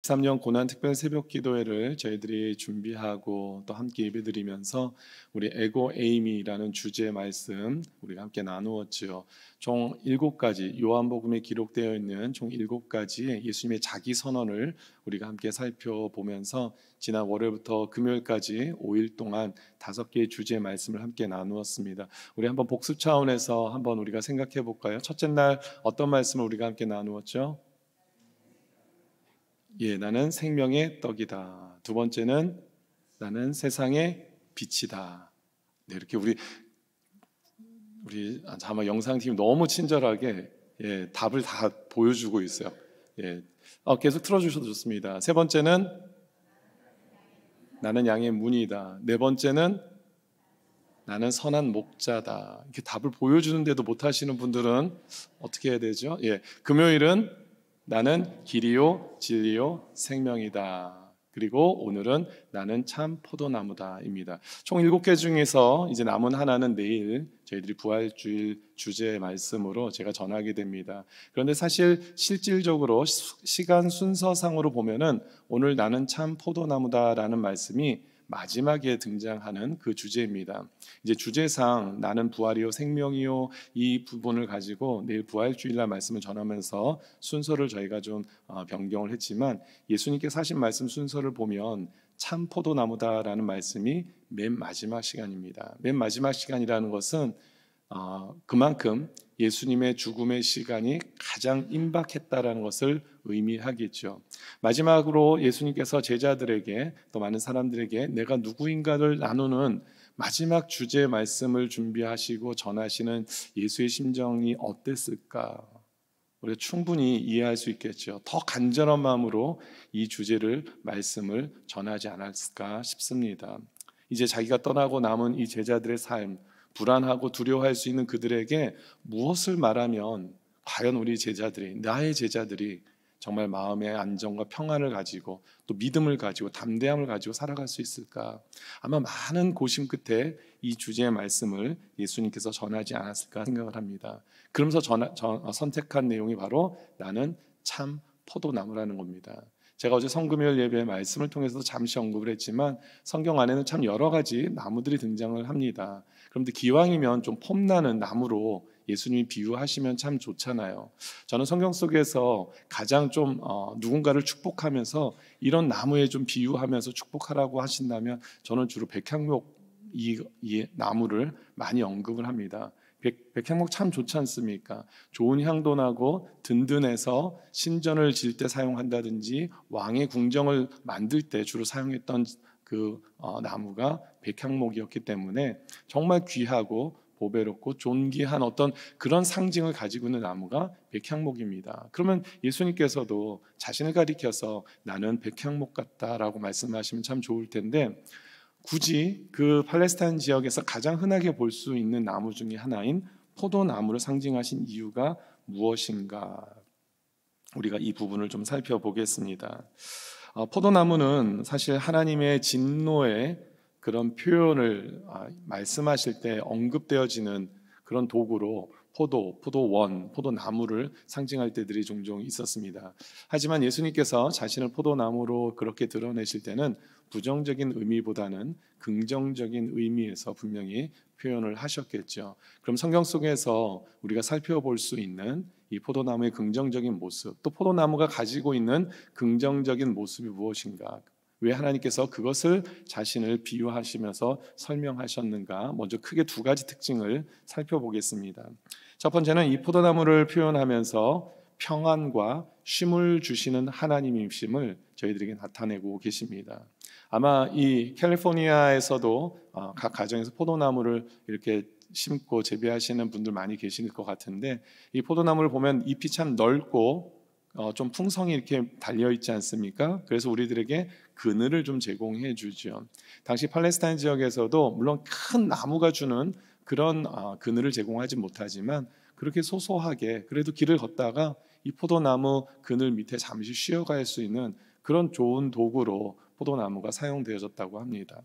3년 고난 특별 새벽 기도회를 저희들이 준비하고 또 함께 예배드리면서 우리 에고 에이미라는 주제 말씀 우리가 함께 나누었지요. 총 7가지 요한복음에 기록되어 있는 총 7가지의 예수님의 자기 선언을 우리가 함께 살펴보면서 지난 월요일부터 금요일까지 5일 동안 5개의 주제 말씀을 함께 나누었습니다. 우리 한번 복습 차원에서 한번 우리가 생각해 볼까요? 첫째 날 어떤 말씀을 우리가 함께 나누었죠? 예, 나는 생명의 떡이다. 두 번째는 나는 세상의 빛이다. 네, 이렇게 우리 아마 영상팀 너무 친절하게 답을 다 보여주고 있어요. 예, 계속 틀어주셔도 좋습니다. 세 번째는 나는 양의 문이다. 네 번째는 나는 선한 목자다. 이렇게 답을 보여주는데도 못하시는 분들은 어떻게 해야 되죠? 예, 금요일은 나는 길이요 진리요 생명이다. 그리고 오늘은 나는 참 포도나무다입니다. 총 7개 중에서 이제 남은 하나는 내일 저희들이 부활주일 주제 말씀으로 제가 전하게 됩니다. 그런데 사실 실질적으로 시간 순서상으로 보면은 오늘 나는 참 포도나무다라는 말씀이 마지막에 등장하는 그 주제입니다. 이제 주제상 나는 부활이요 생명이요 이 부분을 가지고 내일 부활주일날 말씀을 전하면서 순서를 저희가 좀 변경을 했지만 예수님께서 하신 말씀 순서를 보면 참 포도나무다라는 말씀이 맨 마지막 시간입니다. 맨 마지막 시간이라는 것은 그만큼 예수님의 죽음의 시간이 가장 임박했다라는 것을 의미하겠죠. 마지막으로 예수님께서 제자들에게 또 많은 사람들에게 내가 누구인가를 나누는 마지막 주제 말씀을 준비하시고 전하시는 예수의 심정이 어땠을까? 우리가 충분히 이해할 수 있겠죠. 더 간절한 마음으로 이 주제를 말씀을 전하지 않았을까 싶습니다. 이제 자기가 떠나고 남은 이 제자들의 삶, 불안하고 두려워할 수 있는 그들에게 무엇을 말하면 과연 우리 제자들이, 나의 제자들이 정말 마음의 안정과 평안을 가지고 또 믿음을 가지고 담대함을 가지고 살아갈 수 있을까? 아마 많은 고심 끝에 이 주제의 말씀을 예수님께서 전하지 않았을까 생각을 합니다. 그러면서 선택한 내용이 바로 나는 참 포도나무라는 겁니다. 제가 어제 성금요일 예배 말씀을 통해서도 잠시 언급을 했지만 성경 안에는 참 여러 가지 나무들이 등장을 합니다. 그런데 기왕이면 좀 폼나는 나무로 예수님이 비유하시면 참 좋잖아요. 저는 성경 속에서 가장 좀 누군가를 축복하면서 이런 나무에 좀 비유하면서 축복하라고 하신다면 저는 주로 백향목 이 나무를 많이 언급을 합니다. 백향목 참 좋지 않습니까? 좋은 향도 나고 든든해서 신전을 질 때 사용한다든지 왕의 궁정을 만들 때 주로 사용했던 그 나무가 백향목이었기 때문에 정말 귀하고 보배롭고 존귀한 어떤 그런 상징을 가지고 있는 나무가 백향목입니다. 그러면 예수님께서도 자신을 가리켜서 나는 백향목 같다라고 말씀하시면 참 좋을 텐데 굳이 그 팔레스타인 지역에서 가장 흔하게 볼 수 있는 나무 중에 하나인 포도나무를 상징하신 이유가 무엇인가? 우리가 이 부분을 좀 살펴보겠습니다. 포도나무는 사실 하나님의 진노의 그런 표현을 말씀하실 때 언급되어지는 그런 도구로 포도원, 포도나무를 상징할 때들이 종종 있었습니다. 하지만 예수님께서 자신을 포도나무로 그렇게 드러내실 때는 부정적인 의미보다는 긍정적인 의미에서 분명히 표현을 하셨겠죠. 그럼 성경 속에서 우리가 살펴볼 수 있는 이 포도나무의 긍정적인 모습, 또 포도나무가 가지고 있는 긍정적인 모습이 무엇인가? 왜 하나님께서 그것을 자신을 비유하시면서 설명하셨는가? 먼저 크게 2가지 특징을 살펴보겠습니다. 첫 번째는 이 포도나무를 표현하면서 평안과 쉼을 주시는 하나님이심을 저희들에게 나타내고 계십니다. 아마 이 캘리포니아에서도 각 가정에서 포도나무를 이렇게 심고 재배하시는 분들 많이 계실 것 같은데 이 포도나무를 보면 잎이 참 넓고 좀 풍성이 이렇게 달려 있지 않습니까? 그래서 우리들에게 그늘을 좀 제공해 주죠. 당시 팔레스타인 지역에서도 물론 큰 나무가 주는 그런 그늘을 제공하지 못하지만 그렇게 소소하게 그래도 길을 걷다가 이 포도나무 그늘 밑에 잠시 쉬어갈 수 있는 그런 좋은 도구로 포도나무가 사용되어졌다고 합니다.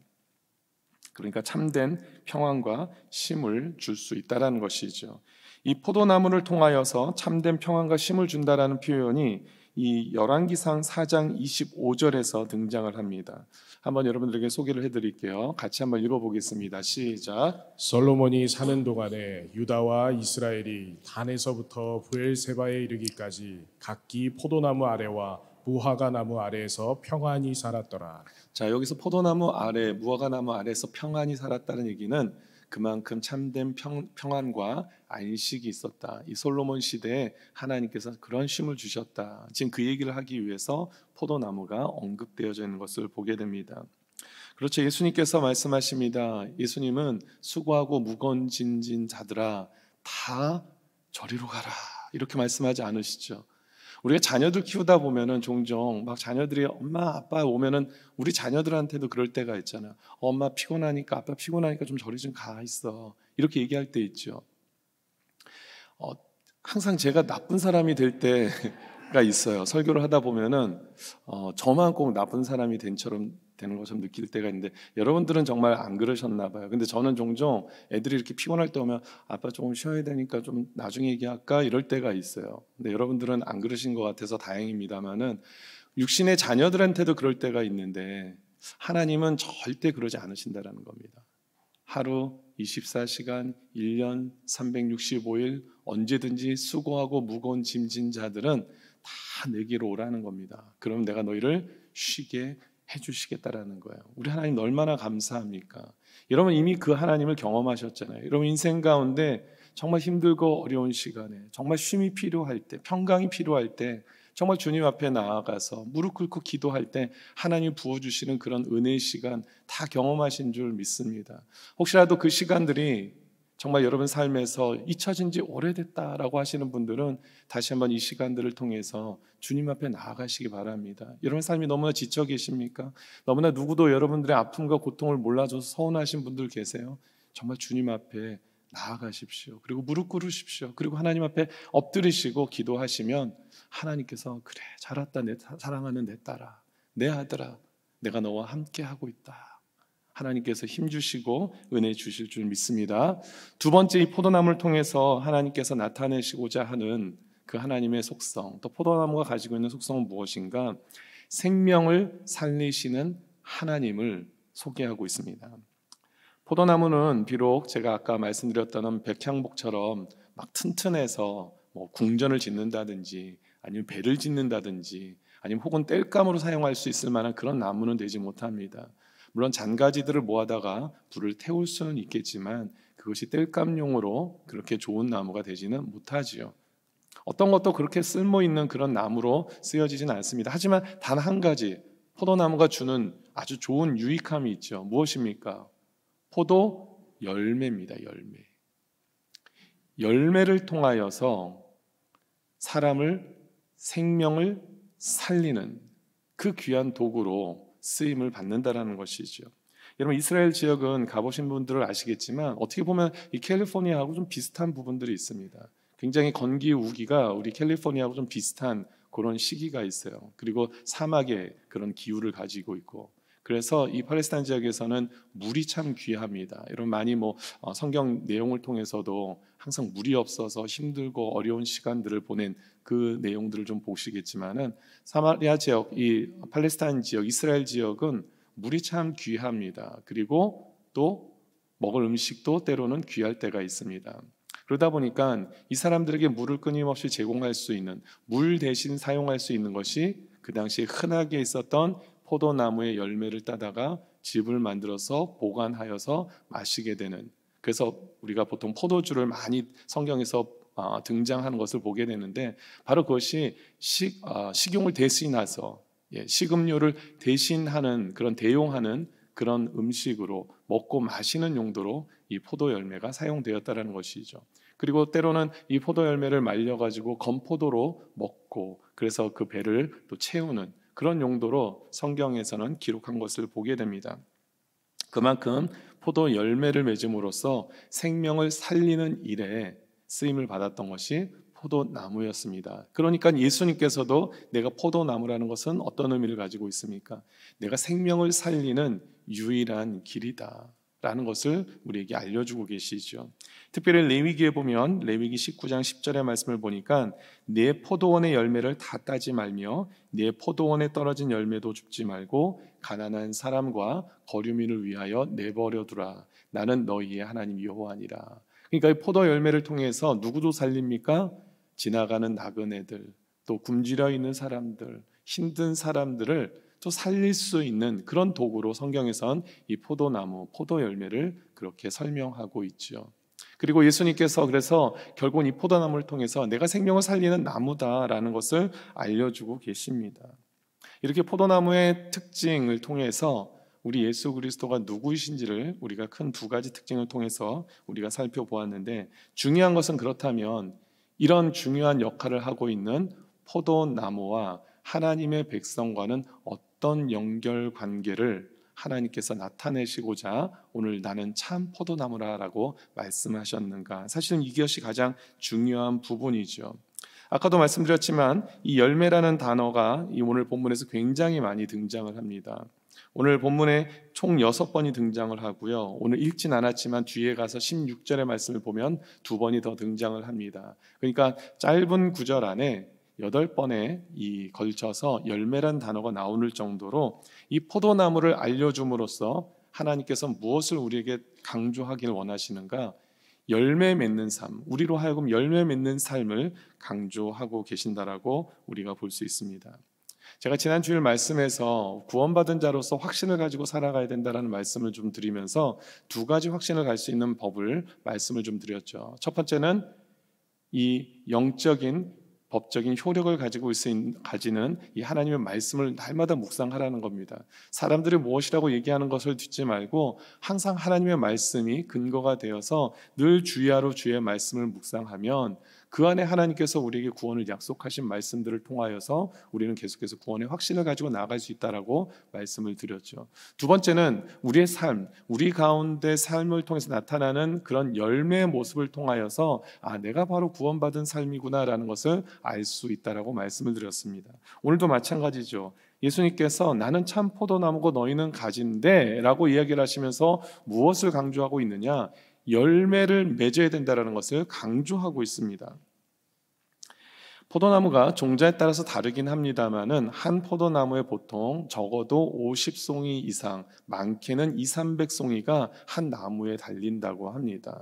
그러니까 참된 평안과 쉼을 줄 수 있다는 것이죠. 이 포도나무를 통하여서 참된 평안과 쉼을 준다라는 표현이 이 열왕기상 4장 25절에서 등장을 합니다. 한번 여러분들에게 소개를 해드릴게요. 같이 한번 읽어보겠습니다. 시작. 솔로몬이 사는 동안에 유다와 이스라엘이 단에서부터 브엘세바에 이르기까지 각기 포도나무 아래와 무화과 나무 아래에서 평안히 살았더라. 자, 여기서 포도나무 아래, 무화과 나무 아래에서 평안히 살았다는 얘기는 그만큼 참된 평안과 안식이 있었다. 이 솔로몬 시대에 하나님께서 그런 쉼을 주셨다. 지금 그 얘기를 하기 위해서 포도나무가 언급되어져 있는 것을 보게 됩니다. 그렇죠. 예수님께서 말씀하십니다. 예수님은 수고하고 무거운 짐진 자들아 다 저리로 가라 이렇게 말씀하지 않으시죠. 우리가 자녀들 키우다 보면은 종종 막 자녀들이 엄마 아빠 오면은 우리 자녀들한테도 그럴 때가 있잖아요. 엄마 피곤하니까 아빠 피곤하니까 좀 저리 좀 가 있어 이렇게 얘기할 때 있죠. 항상 제가 나쁜 사람이 될 때가 있어요. 설교를 하다 보면은 저만 꼭 나쁜 사람이 되는 것처럼 느낄 때가 있는데 여러분들은 정말 안 그러셨나 봐요. 근데 저는 종종 애들이 이렇게 피곤할 때 오면 아빠 조금 쉬어야 되니까 좀 나중에 얘기할까 이럴 때가 있어요. 근데 여러분들은 안 그러신 것 같아서 다행입니다만은 육신의 자녀들한테도 그럴 때가 있는데 하나님은 절대 그러지 않으신다라는 겁니다. 하루 24시간 1년 365일 언제든지 수고하고 무거운 짐진 자들은 다 내게로 오라는 겁니다. 그럼 내가 너희를 쉬게 해주시겠다라는 거예요. 우리 하나님 얼마나 감사합니까? 여러분 이미 그 하나님을 경험하셨잖아요. 여러분 인생 가운데 정말 힘들고 어려운 시간에 정말 쉼이 필요할 때, 평강이 필요할 때 정말 주님 앞에 나아가서 무릎 꿇고 기도할 때 하나님이 부어주시는 그런 은혜의 시간 다 경험하신 줄 믿습니다. 혹시라도 그 시간들이 정말 여러분 삶에서 잊혀진 지 오래됐다라고 하시는 분들은 다시 한번 이 시간들을 통해서 주님 앞에 나아가시기 바랍니다. 여러분 삶이 너무나 지쳐 계십니까? 너무나 누구도 여러분들의 아픔과 고통을 몰라줘서 서운하신 분들 계세요? 정말 주님 앞에 나아가십시오. 그리고 무릎 꿇으십시오. 그리고 하나님 앞에 엎드리시고 기도하시면 하나님께서 그래 잘했다 내 사랑하는 내 딸아 내 아들아 내가 너와 함께 하고 있다. 하나님께서 힘주시고 은혜 주실 줄 믿습니다. 두 번째 이 포도나무를 통해서 하나님께서 나타내시고자 하는 그 하나님의 속성 또 포도나무가 가지고 있는 속성은 무엇인가? 생명을 살리시는 하나님을 소개하고 있습니다. 포도나무는 비록 제가 아까 말씀드렸던 백향목처럼 막 튼튼해서 뭐 궁전을 짓는다든지 아니면 배를 짓는다든지 아니면 혹은 땔감으로 사용할 수 있을 만한 그런 나무는 되지 못합니다. 물론 잔가지들을 모아다가 불을 태울 수는 있겠지만 그것이 땔감용으로 그렇게 좋은 나무가 되지는 못하지요. 어떤 것도 그렇게 쓸모있는 그런 나무로 쓰여지지는 않습니다. 하지만 단 한 가지 포도나무가 주는 아주 좋은 유익함이 있죠. 무엇입니까? 포도 열매입니다. 열매를 통하여서 사람을 생명을 살리는 그 귀한 도구로 쓰임을 받는다라는 것이죠. 여러분 이스라엘 지역은 가보신 분들은 아시겠지만 어떻게 보면 이 캘리포니아하고 좀 비슷한 부분들이 있습니다. 굉장히 건기 우기가 우리 캘리포니아하고 좀 비슷한 그런 시기가 있어요. 그리고 사막의 그런 기후를 가지고 있고 그래서 이 팔레스타인 지역에서는 물이 참 귀합니다. 여러분 많이 성경 내용을 통해서도 항상 물이 없어서 힘들고 어려운 시간들을 보낸 그 내용들을 좀 보시겠지만은 사마리아 지역, 이 팔레스타인 지역, 이스라엘 지역은 물이 참 귀합니다. 그리고 또 먹을 음식도 때로는 귀할 때가 있습니다. 그러다 보니까 이 사람들에게 물을 끊임없이 제공할 수 있는 물 대신 사용할 수 있는 것이 그 당시에 흔하게 있었던 포도나무의 열매를 따다가 즙을 만들어서 보관하여서 마시게 되는 그래서 우리가 보통 포도주를 많이 성경에서 등장하는 것을 보게 되는데 바로 그것이 식용을 대신해서 식음료를 대신하는 그런 대용하는 그런 음식으로 먹고 마시는 용도로 이 포도 열매가 사용되었다는 것이죠. 그리고 때로는 이 포도 열매를 말려가지고 건포도로 먹고 그래서 그 배를 또 채우는 그런 용도로 성경에서는 기록한 것을 보게 됩니다. 그만큼 포도 열매를 맺음으로써 생명을 살리는 일에 쓰임을 받았던 것이 포도나무였습니다. 그러니까 예수님께서도 내가 포도나무라는 것은 어떤 의미를 가지고 있습니까? 내가 생명을 살리는 유일한 길이다 라는 것을 우리에게 알려주고 계시죠. 특별히 레위기에 보면 레위기 19장 10절의 말씀을 보니까 내 포도원의 열매를 다 따지 말며 내 포도원에 떨어진 열매도 줍지 말고 가난한 사람과 거류민을 위하여 내버려 두라. 나는 너희의 하나님 여호와니라. 그러니까 이 포도 열매를 통해서 누구도 살립니까? 지나가는 나그네들, 또 굶주려 있는 사람들, 힘든 사람들을 또 살릴 수 있는 그런 도구로 성경에선 이 포도나무, 포도 열매를 그렇게 설명하고 있죠. 그리고 예수님께서 그래서 결국은 이 포도나무를 통해서 내가 생명을 살리는 나무다라는 것을 알려주고 계십니다. 이렇게 포도나무의 특징을 통해서 우리 예수 그리스도가 누구이신지를 우리가 큰 두 가지 특징을 통해서 우리가 살펴보았는데, 중요한 것은 그렇다면 이런 중요한 역할을 하고 있는 포도나무와 하나님의 백성과는 어떤 연결관계를 하나님께서 나타내시고자 오늘 나는 참 포도나무라라고 말씀하셨는가. 사실은 이것이 가장 중요한 부분이죠. 아까도 말씀드렸지만 이 열매라는 단어가 이 오늘 본문에서 굉장히 많이 등장을 합니다. 오늘 본문에 총 6번이 등장을 하고요. 오늘 읽진 않았지만 뒤에 가서 16절의 말씀을 보면 2번이 더 등장을 합니다. 그러니까 짧은 구절 안에 8번에 이 걸쳐서 열매란 단어가 나오는 정도로 이 포도나무를 알려줌으로써 하나님께서 무엇을 우리에게 강조하길 원하시는가? 열매 맺는 삶, 우리로 하여금 열매 맺는 삶을 강조하고 계신다라고 우리가 볼 수 있습니다. 제가 지난 주일 말씀에서 구원받은 자로서 확신을 가지고 살아가야 된다는 말씀을 좀 드리면서 2가지 확신을 갈 수 있는 법을 말씀을 좀 드렸죠. 첫 번째는 이 영적인 법적인 효력을 가지는 이 하나님의 말씀을 날마다 묵상하라는 겁니다. 사람들이 무엇이라고 얘기하는 것을 듣지 말고 항상 하나님의 말씀이 근거가 되어서 늘 주야로 주의 말씀을 묵상하면 그 안에 하나님께서 우리에게 구원을 약속하신 말씀들을 통하여서 우리는 계속해서 구원의 확신을 가지고 나아갈 수 있다라고 말씀을 드렸죠. 2번째는 우리의 삶, 우리 가운데 삶을 통해서 나타나는 그런 열매의 모습을 통하여서 내가 바로 구원받은 삶이구나라는 것을 알 수 있다라고 말씀을 드렸습니다. 오늘도 마찬가지죠. 예수님께서 나는 참 포도나무고 너희는 가지인데 라고 이야기를 하시면서 무엇을 강조하고 있느냐? 열매를 맺어야 된다는 것을 강조하고 있습니다. 포도나무가 종자에 따라서 다르긴 합니다만은 한 포도나무에 보통 적어도 50송이 이상, 많게는 200~300송이가 한 나무에 달린다고 합니다.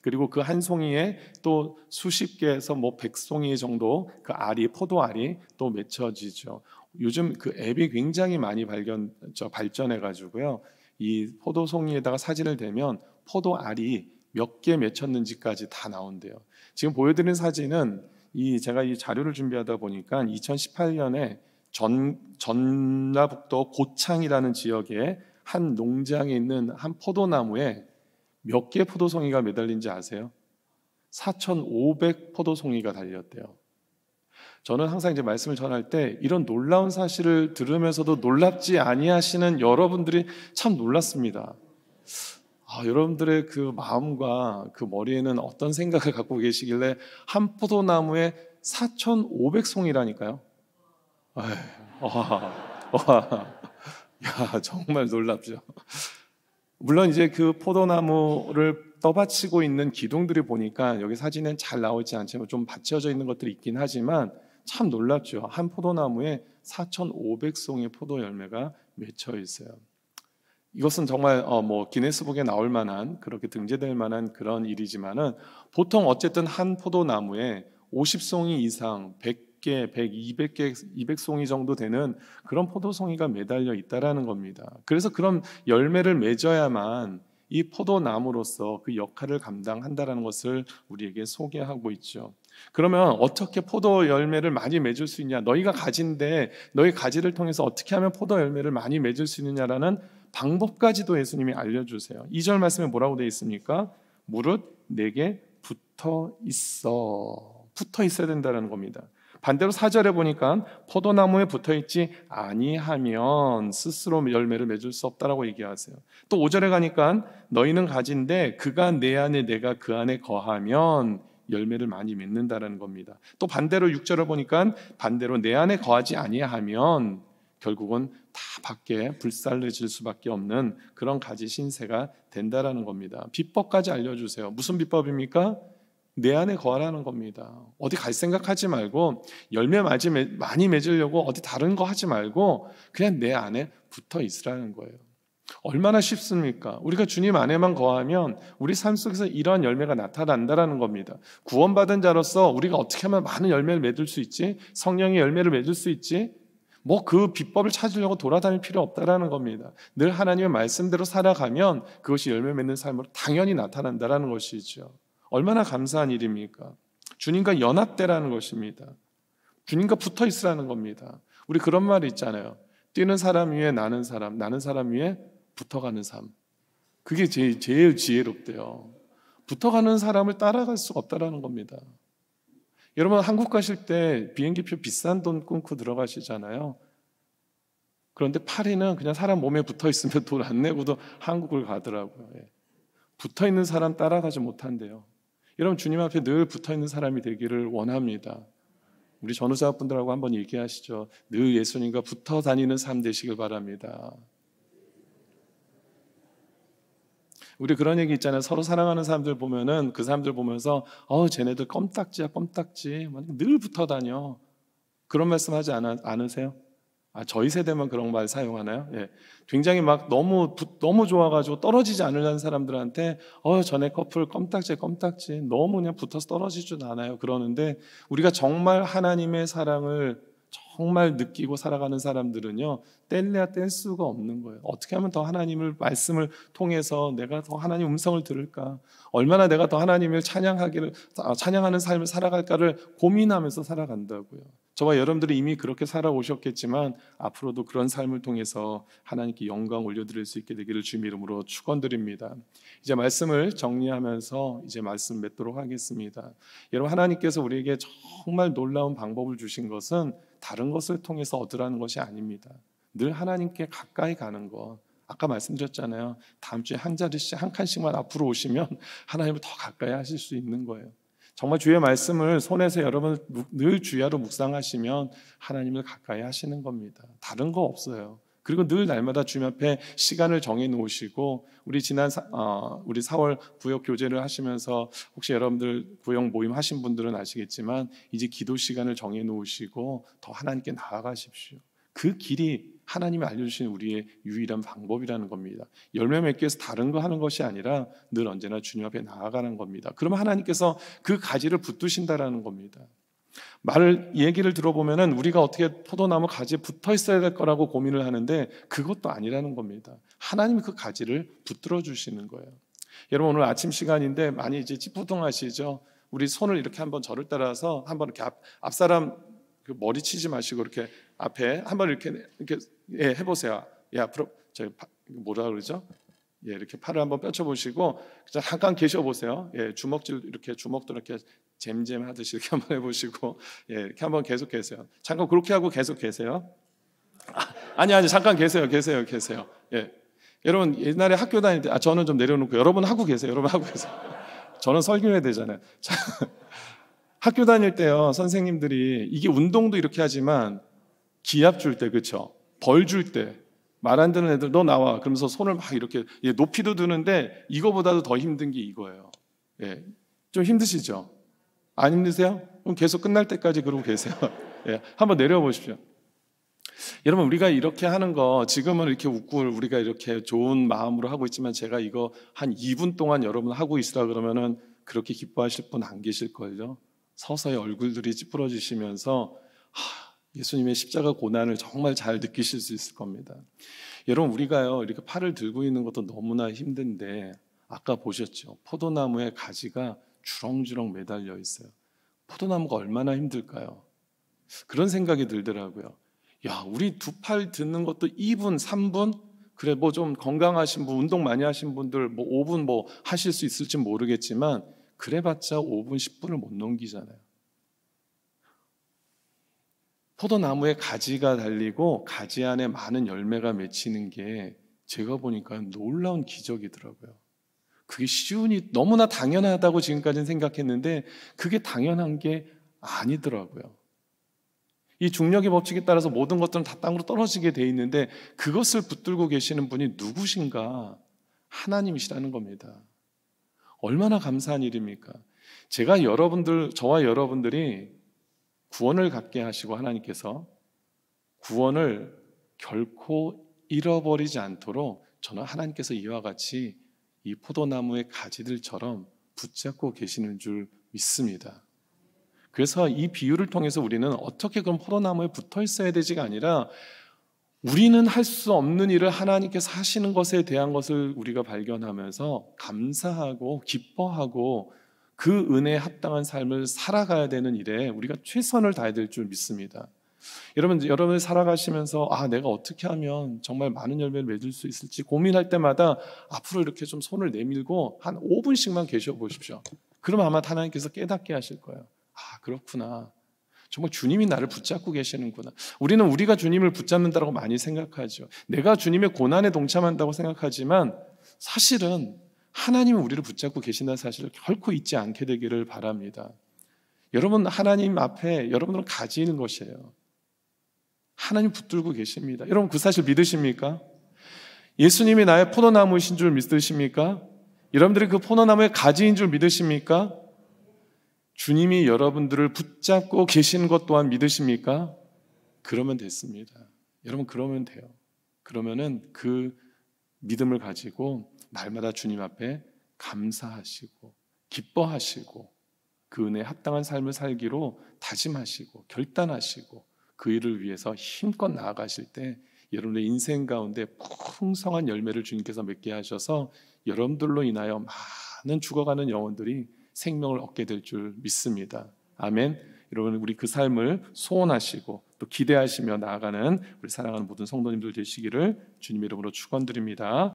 그리고 그 한 송이에 또 수십 개에서 100송이 정도 그 알이, 포도알이 또 맺혀지죠. 요즘 그 앱이 굉장히 많이 발전해가지고요. 이 포도송이에다가 사진을 대면 포도알이 몇 개 맺혔는지까지 다 나온대요. 지금 보여드린 사진은 제가 이 자료를 준비하다 보니까 2018년에 전라북도 고창이라는 지역의 한 농장에 있는 한 포도나무에 몇 개의 포도송이가 매달린지 아세요? 4,500 포도송이가 달렸대요. 저는 항상 이제 말씀을 전할 때 이런 놀라운 사실을 들으면서도 놀랍지 아니하시는 여러분들이 참 놀랐습니다. 여러분들의 그 마음과 그 머리에는 어떤 생각을 갖고 계시길래 한 포도나무에 4,500송이라니까요. 야, 정말 놀랍죠. 물론 이제 그 포도나무를 떠받치고 있는 기둥들이 보니까 여기 사진엔 잘 나오지 않지만 좀 받쳐져 있는 것들이 있긴 하지만 참 놀랍죠. 한 포도나무에 4,500송의 포도 열매가 맺혀 있어요. 이것은 정말 기네스북에 나올 만한, 그렇게 등재될 만한 그런 일이지만은 보통 어쨌든 한 포도나무에 50송이 이상, 100개, 100, 200개, 200송이 정도 되는 그런 포도송이가 매달려 있다라는 겁니다. 그래서 그런 열매를 맺어야만 이 포도나무로서 그 역할을 감당한다라는 것을 우리에게 소개하고 있죠. 그러면 어떻게 포도 열매를 많이 맺을 수 있냐? 너희가 가지인데 너희 가지를 통해서 어떻게 하면 포도 열매를 많이 맺을 수 있느냐라는 방법까지도 예수님이 알려주세요. 2절 말씀에 뭐라고 되어 있습니까? 무릇 내게 붙어 있어야 된다는 겁니다. 반대로 4절에 보니까 포도나무에 붙어있지 아니하면 스스로 열매를 맺을 수 없다라고 얘기하세요. 또 5절에 가니까 너희는 가지인데 그가 내 안에 내가 그 안에 거하면 열매를 많이 맺는다라는 겁니다. 또 반대로 6절을 보니까 반대로 내 안에 거하지 아니하면 결국은 다 밖에 불살르질 수밖에 없는 그런 가지 신세가 된다라는 겁니다. 비법까지 알려주세요. 무슨 비법입니까? 내 안에 거하라는 겁니다. 어디 갈 생각하지 말고 열매 많이 맺으려고 어디 다른 거 하지 말고 그냥 내 안에 붙어 있으라는 거예요. 얼마나 쉽습니까? 우리가 주님 안에만 거하면 우리 삶 속에서 이러한 열매가 나타난다라는 겁니다. 구원받은 자로서 우리가 어떻게 하면 많은 열매를 맺을 수 있지? 성령의 열매를 맺을 수 있지? 뭐 그 비법을 찾으려고 돌아다닐 필요 없다라는 겁니다. 늘 하나님의 말씀대로 살아가면 그것이 열매 맺는 삶으로 당연히 나타난다라는 것이죠. 얼마나 감사한 일입니까? 주님과 연합되라는 것입니다. 주님과 붙어 있으라는 겁니다. 우리 그런 말이 있잖아요. 뛰는 사람 위에 나는 사람 위에 붙어가는 삶. 그게 제일 지혜롭대요. 붙어가는 사람을 따라갈 수가 없다라는 겁니다. 여러분 한국 가실 때 비행기표 비싼 돈 끊고 들어가시잖아요. 그런데 파리는 그냥 사람 몸에 붙어 있으면 돈 안 내고도 한국을 가더라고요. 붙어 있는 사람 따라가지 못한대요. 여러분 주님 앞에 늘 붙어 있는 사람이 되기를 원합니다. 우리 전우자분들하고 한번 얘기하시죠. 늘 예수님과 붙어 다니는 삶 되시길 바랍니다. 우리 그런 얘기 있잖아요. 서로 사랑하는 사람들 보면은 그 사람들 보면서 쟤네들 껌딱지야 껌딱지 늘 붙어 다녀. 그런 말씀 하지 않으세요? 저희 세대만 그런 말 사용하나요? 예. 굉장히 막 너무 좋아가지고 떨어지지 않으려는 사람들한테 전에 커플 껌딱지 너무 그냥 붙어서 떨어지지도 않아요. 그러는데 우리가 정말 하나님의 사랑을 정말 느끼고 살아가는 사람들은요 뗄래야 뗄 수가 없는 거예요. 어떻게 하면 더 하나님을 말씀을 통해서 내가 더 하나님 음성을 들을까, 얼마나 내가 더 하나님을 찬양하는 삶을 살아갈까를 고민하면서 살아간다고요. 저와 여러분들이 이미 그렇게 살아오셨겠지만 앞으로도 그런 삶을 통해서 하나님께 영광 올려드릴 수 있게 되기를 주님 이름으로 축원드립니다. 이제 말씀을 정리하면서 이제 말씀 맺도록 하겠습니다. 여러분 하나님께서 우리에게 정말 놀라운 방법을 주신 것은 다른 것을 통해서 얻으라는 것이 아닙니다. 늘 하나님께 가까이 가는 것. 아까 말씀드렸잖아요. 다음 주에 한 자리씩 한 칸씩만 앞으로 오시면 하나님을 더 가까이 하실 수 있는 거예요. 정말 주의 말씀을 손에서 여러분 늘 주야로 묵상하시면 하나님을 가까이 하시는 겁니다. 다른 거 없어요. 그리고 늘 날마다 주님 앞에 시간을 정해 놓으시고 우리 지난 우리 4월 구역 교제를 하시면서 혹시 여러분들 구역 모임 하신 분들은 아시겠지만 이제 기도 시간을 정해 놓으시고 더 하나님께 나아가십시오. 그 길이 하나님이 알려주신 우리의 유일한 방법이라는 겁니다. 열매 맺기 위해서 다른 거 하는 것이 아니라 늘 언제나 주님 앞에 나아가는 겁니다. 그러면 하나님께서 그 가지를 붙드신다라는 겁니다. 얘기를 들어보면은 우리가 어떻게 포도나무 가지에 붙어 있어야 될 거라고 고민을 하는데 그것도 아니라는 겁니다. 하나님이 그 가지를 붙들어 주시는 거예요. 여러분 오늘 아침 시간인데 많이 이제 찌뿌둥하시죠? 우리 손을 이렇게 한번 저를 따라서 한번 이렇게 앞사람 그 머리 치지 마시고 이렇게 앞에 한번 이렇게 해보세요. 앞으로 뭐라 그러죠? 이렇게 팔을 한번 펼쳐보시고 잠깐 계셔보세요. 주먹질 이렇게 주먹도 이렇게 잼잼 하듯이 이렇게 한번 해보시고 이렇게 한번 계속 계세요. 잠깐 그렇게 하고 계속 계세요. 아니 잠깐 계세요. 여러분 옛날에 학교 다닐 때 저는 좀 내려놓고 여러분 하고 계세요. 저는 설교해야 되잖아요. 학교 다닐 때요 선생님들이 이게 운동도 이렇게 하지만 기합 줄 때 그렇죠? 벌 줄 때 말 안 듣는 애들 너 나와 그러면서 손을 막 이렇게 높이도 드는데 이거보다도 더 힘든 게 이거예요. 좀 힘드시죠? 안 힘드세요? 그럼 계속 끝날 때까지 그러고 계세요. 한번 내려보십시오. 여러분 우리가 이렇게 하는 거 지금은 이렇게 웃고 우리가 이렇게 좋은 마음으로 하고 있지만 제가 이거 한 2분 동안 여러분 하고 있으라 그러면은 그렇게 기뻐하실 분 안 계실걸요. 서서히 얼굴들이 찌푸러지시면서 예수님의 십자가 고난을 정말 잘 느끼실 수 있을 겁니다. 여러분 우리가요 이렇게 팔을 들고 있는 것도 너무나 힘든데 아까 보셨죠? 포도나무의 가지가 주렁주렁 매달려 있어요. 포도나무가 얼마나 힘들까요? 그런 생각이 들더라고요. 우리 두 팔 듣는 것도 2분, 3분? 그래 뭐 좀 건강하신 분, 운동 많이 하신 분들 뭐 5분 뭐 하실 수 있을지 모르겠지만 그래봤자 5분, 10분을 못 넘기잖아요. 포도나무에 가지가 달리고 가지 안에 많은 열매가 맺히는 게 제가 보니까 놀라운 기적이더라고요. 그게 너무나 당연하다고 지금까지는 생각했는데 그게 당연한 게 아니더라고요. 이 중력의 법칙에 따라서 모든 것들은 다 땅으로 떨어지게 돼 있는데 그것을 붙들고 계시는 분이 누구신가? 하나님이시라는 겁니다. 얼마나 감사한 일입니까? 저와 여러분들이 구원을 갖게 하시고 하나님께서 구원을 결코 잃어버리지 않도록 저는 하나님께서 이와 같이 이 포도나무의 가지들처럼 붙잡고 계시는 줄 믿습니다. 그래서 이 비유를 통해서 우리는 어떻게 그럼 포도나무에 붙어 있어야 되지가 아니라 우리는 할 수 없는 일을 하나님께서 하시는 것에 대한 것을 우리가 발견하면서 감사하고 기뻐하고 그 은혜에 합당한 삶을 살아가야 되는 일에 우리가 최선을 다해야 될 줄 믿습니다. 여러분 살아가시면서 내가 어떻게 하면 정말 많은 열매를 맺을 수 있을지 고민할 때마다 앞으로 이렇게 좀 손을 내밀고 한 5분씩만 계셔 보십시오. 그러면 아마 하나님께서 깨닫게 하실 거예요. 그렇구나. 정말 주님이 나를 붙잡고 계시는구나. 우리는 우리가 주님을 붙잡는다고 많이 생각하죠. 내가 주님의 고난에 동참한다고 생각하지만 사실은 하나님은 우리를 붙잡고 계신다는 사실을 결코 잊지 않게 되기를 바랍니다. 여러분 하나님 앞에 여러분들은 가지는 것이에요. 하나님 붙들고 계십니다. 여러분 그 사실 믿으십니까? 예수님이 나의 포도나무이신 줄 믿으십니까? 여러분들이 그 포도나무의 가지인 줄 믿으십니까? 주님이 여러분들을 붙잡고 계시는 것 또한 믿으십니까? 그러면 됐습니다. 여러분 그러면 돼요. 그러면은 그 믿음을 가지고 날마다 주님 앞에 감사하시고 기뻐하시고 그 은혜에 합당한 삶을 살기로 다짐하시고 결단하시고 그 일을 위해서 힘껏 나아가실 때 여러분의 인생 가운데 풍성한 열매를 주님께서 맺게 하셔서 여러분들로 인하여 많은 죽어가는 영혼들이 생명을 얻게 될 줄 믿습니다. 아멘. 여러분 우리 그 삶을 소원하시고 또 기대하시며 나아가는 우리 사랑하는 모든 성도님들 되시기를 주님의 이름으로 축원드립니다.